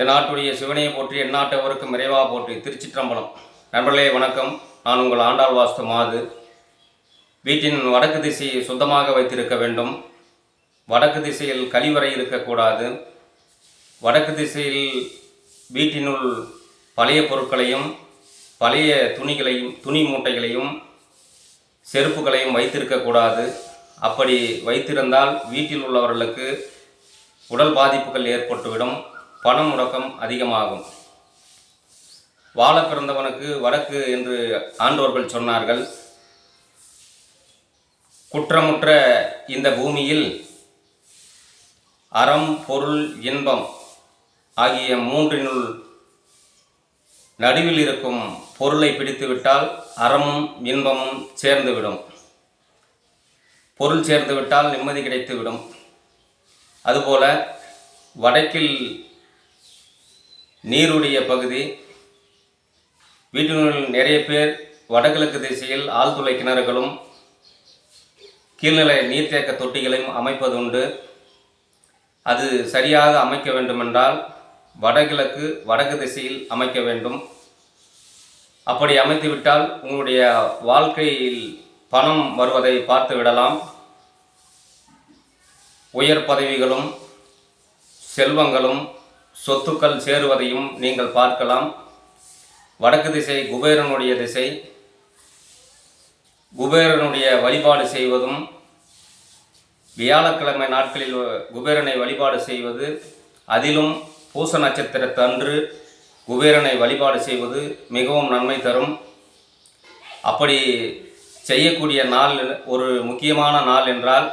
தென்னாட்டுடைய சிவனையை போற்றி எந்நாட்டவருக்கும் இறைவா போற்றி. திருச்சிற்றம்பலம். நண்பர்களே வணக்கம். நான் உங்கள் ஆண்டாள் வாஸ்து மாது. வீட்டின் வடக்கு திசையை சுத்தமாக வைத்திருக்க வேண்டும். வடக்கு திசையில் கழிவறை இருக்கக்கூடாது. வடக்கு திசையில் வீட்டினுள் பழைய பொருட்களையும் பழைய துணி மூட்டைகளையும் செருப்புகளையும் வைத்திருக்கக்கூடாது. அப்படி வைத்திருந்தால் வீட்டில் உள்ளவர்களுக்கு உடல் பாதிப்புகள் ஏற்பட்டுவிடும். பண முடக்கம் அதிகமாகும். வாழ பிறந்தவனுக்கு வடக்கு என்று ஆண்டோர்கள் சொன்னார்கள். குற்றமுற்ற இந்த பூமியில் அறம், பொருள், இன்பம் ஆகிய மூன்றினுள் நடுவில் இருக்கும் பொருளை பிடித்துவிட்டால் அறமும் இன்பமும் சேர்ந்துவிடும். பொருள் சேர்ந்துவிட்டால் நிம்மதி கிடைத்துவிடும். அதுபோல வடக்கில் நீருடைய பகுதி, வீட்டினுள் நிறைய பேர் வடகிழக்கு திசையில் ஆழ்துளை கிணறுகளும் கீழ்நிலை நீர்த்தேக்க தொட்டிகளையும் அமைப்பதுண்டு. அது சரியாக அமைக்க வேண்டுமென்றால் வடக்கு திசையில் அமைக்க வேண்டும். அப்படி அமைத்துவிட்டால் உங்களுடைய வாழ்க்கையில் பணம் வருவதை பார்த்து விடலாம். உயர் பதவிகளும் செல்வங்களும் சொத்துக்கள் சேருவதையும் நீங்கள் பார்க்கலாம். வடக்கு திசை குபேரனுடைய திசை. குபேரனுடைய வழிபாடு செய்வதும் வியாழக்கிழமை நாட்களில் குபேரனை வழிபாடு செய்வது, அதிலும் பூச நட்சத்திரத்தன்று குபேரனை வழிபாடு செய்வது மிகவும் நன்மை தரும். அப்படி செய்யக்கூடிய நாள், ஒரு முக்கியமான நாள் என்றால்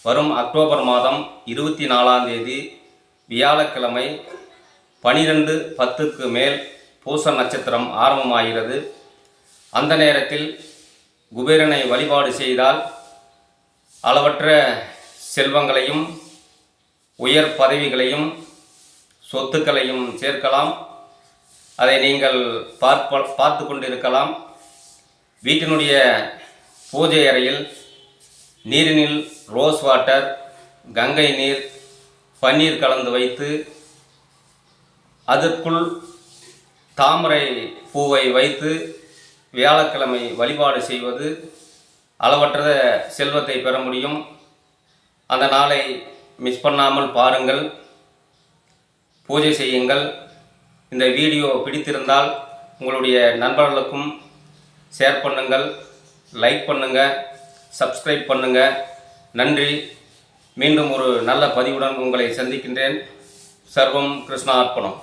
வரும் அக்டோபர் மாதம் 24ஆம் தேதி வியாழக்கிழமை 12:10க்கு மேல் பூச நட்சத்திரம் ஆரம்பமாகிறது. அந்த நேரத்தில் குபேரனை வழிபாடு செய்தால் அளவற்ற செல்வங்களையும் உயர் பதவிகளையும் சொத்துக்களையும் சேர்க்கலாம். அதை நீங்கள் பார்த்து கொண்டிருக்கலாம். வீட்டினுடைய பூஜை அறையில் நீரினில் ரோஸ் வாட்டர், கங்கை நீர், பன்னீர் கலந்து வைத்து அதற்குள் தாமரை பூவை வைத்து வியாழக்கிழமை வழிபாடு செய்வது அளவற்ற செல்வத்தை பெற முடியும். அந்த நாளை மிஸ் பண்ணாமல் பாருங்கள், பூஜை செய்யுங்கள். இந்த வீடியோ பிடித்திருந்தால் உங்களுடைய நண்பர்களுக்கும் ஷேர் பண்ணுங்கள், லைக் பண்ணுங்கள், சப்ஸ்கிரைப் பண்ணுங்கள். நன்றி. மீண்டும் ஒரு நல்ல பதிவுடன் உங்களை சந்திக்கின்றேன். சர்வம் கிருஷ்ணார்ப்பணம்.